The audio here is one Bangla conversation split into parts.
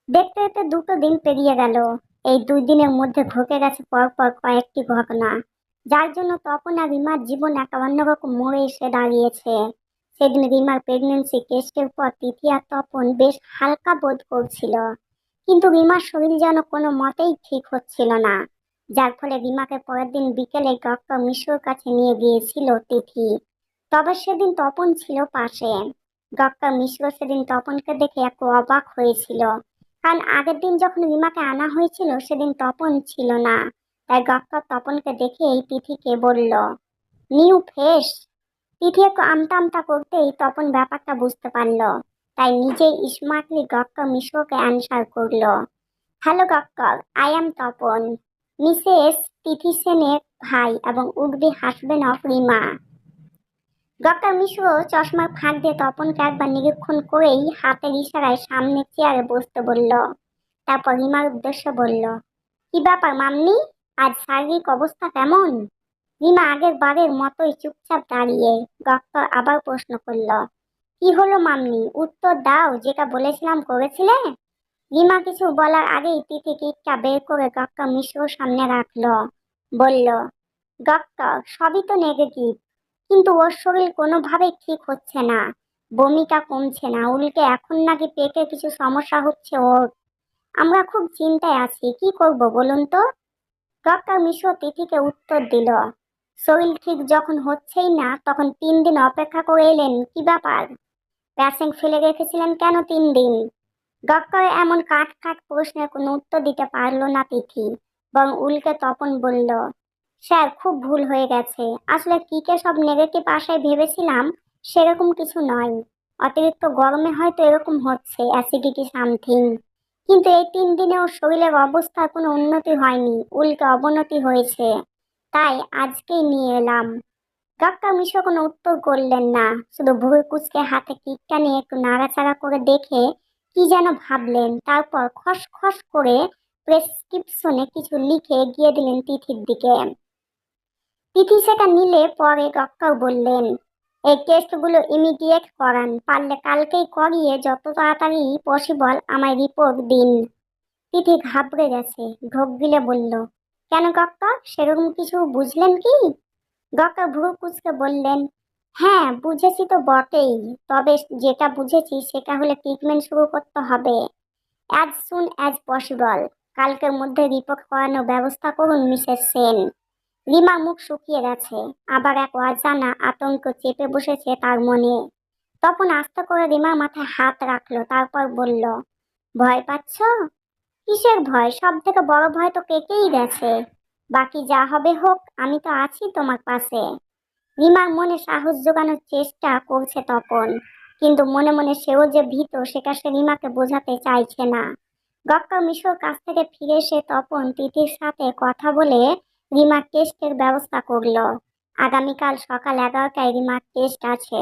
দেখতে দেখতে 2টো দিন পেরিয়ে গেল। এই 2 দিনের মধ্যে ঘটে গেছে পরপর কয়েকটি ঘটনা, যার জন্য তপন আর রিমার জীবন একটা অন্যরকম মোড়ে এসে দাঁড়িয়েছে। সেদিন রিমার প্রেগনেন্সি টেস্টের পর তিথি আর তপন বেশ হালকা বোধ করছিল, কিন্তু রিমার শরীর যেন কোনো মতেই ঠিক হচ্ছিল না, যার ফলে রিমাকে পরের দিন বিকেলে ডক্টর মিশ্রর কাছে নিয়ে গিয়েছিল তিথি। তবে সেদিন তপন ছিল পাশে। ডক্টর মিশ্র সেদিন তপনকে দেখে একটু অবাক হয়েছিল, কারণ আগের দিন যখন রিমাকে আনা হয়েছিল সেদিন তপন ছিল না। তাই ডক্টর তপনকে দেখে এই তিথিকে বলল, নিউ ফেস। তিথি একটু আমতা আমতা করতেই তপন ব্যাপারটা বুঝতে পারলো, তাই নিজেই স্মার্টলি ডক্টর মিশ্রকে অ্যান্সার করলো, hello doctor, I am Tapan, Mrs Tithi সেনের ভাই এবং would be husband of Rima. Doctor Mishra চশমার ফাঁক দিয়ে তপনকে একবার নিরীক্ষণ করেই হাতের ইশারায় সামনে চেয়ারে বসতে বলল। তারপর রিমার উদ্দেশ্যে বলল, কি ব্যাপার মাম্নি, আজ শারীরিক অবস্থা কেমন? রিমা আগের বারের মতোই চুপচাপ দাঁড়িয়ে। ডক্টর আবার প্রশ্ন করল, কি হলো মাম্নি, উত্তর দাও, যেটা বলেছিলাম করেছিলে। রিমা কিছু বলার আগেই তিথি কিটটা বের করে ডক্টর মিশ্রর সামনে রাখলো। বলল, ডক্টর, সবই তো নেগেটিভ, কিন্তু ওর শরীর কোনোভাবেই ঠিক হচ্ছে না। বমিটা কমছে না, উল্টে এখন নাকি পেটে কিছু সমস্যা হচ্ছে ওর। আমরা খুব চিন্তায় আছি, কি করব বলুন তো। ডক্টর মিশ্র তিথিকে উত্তর দিল, শরীর ঠিক যখন হচ্ছেই না তখন 3 দিন অপেক্ষা করে এলেন, কি ব্যাপার? প্যাসেন্ট ফেলে রেখেছিলেন কেন 3 দিন? ডক্টর এমন কাট কাট প্রশ্নের কোনো উত্তর দিতে পারলো না তিথি, বরং উল্টে তপন বলল, স্যার খুব ভুল হয়ে গেছে, আসলে কিকে সব নেগেটিভ আশায় ভেবেছিলাম, সেরকম কিছু নয়। অতিরিক্ত গরমে হয়তো এরকম হচ্ছে, অ্যাসিডিটি সামথিং। কিন্তু এই 3 দিনে ওর শরীরের অবস্থার কোনো উন্নতি হয়নি, উল্টে অবনতি হয়েছে। তাই আজকেই নিয়ে এলাম। ডক্টর মিশ্র কোনো উত্তর করলেন না, শুধু ভুরু কুঁচকে হাতে কিটটা নিয়ে একটু নাড়াচাড়া করে দেখে কি যেন ভাবলেন, তারপর খসখস করে প্রেসক্রিপশনে কিছু লিখে এগিয়ে দিলেন তিথির দিকে। তিথি সেটা নিলে পরে ডক্টর বললেন, এই টেস্টগুলো ইমিডিয়েট করান, পারলে কালকেই করিয়ে যত তাড়াতাড়ি পসিবল আমায় রিপোর্ট দিন। তিথি ঘাবড়ে গেছে, ঢোক গিলে বলল, কেন ডক্টর, সেরকম কিছু বুঝলেন কি? ডক্টর ভ্রু কুঁচকে বললেন, হ্যাঁ বুঝেছি তো বটেই, তবে যেটা বুঝেছি সেটা হলে ট্রিটমেন্ট শুরু করতে হবে অ্যাজ সুন অ্যাজ পসিবল। কালকের মধ্যে রিপোর্ট করানোর ব্যবস্থা করুন মিসেস সেন। রিমার মুখ শুকিয়ে গেছে, আবার এক অজানা আতঙ্ক চেপে বসেছে তার মনে। তখন আস্তে করে রিমার মাথায় হাত রাখলো, তারপর বলল, ভয় পাচ্ছ? কিসের ভয়, সব থেকে বড় ভয় তো কেটেই গেছে। বাকি যা হবে হোক, আমি তো আছি তোমার পাশে। রিমার মনে সাহস জোগানোর চেষ্টা করছে তপন, কিন্তু মনে মনে সেও যে ভীত সেটা সে রিমাকে বোঝাতে চাইছে না। ডক্টর মিশোর কাছ থেকে ফিরে এসে তপন তিথির সাথে কথা বলে রিমার টেস্টের ব্যবস্থা করলো। আগামীকাল সকাল 11টায় রিমার টেস্ট আছে।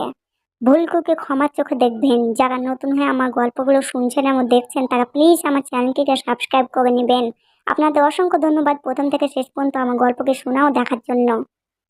ভুলকুকে ক্ষমার চোখে দেখবেন। যারা নতুন হয়ে আমার গল্পগুলো শুনছেন এবং দেখছেন তারা প্লিজ আমার চ্যানেলটিকে সাবস্ক্রাইব করে নেবেন। আপনাদের অসংখ্য ধন্যবাদ প্রথম থেকে শেষ পর্যন্ত আমার গল্পকে শোনা ও দেখার জন্য।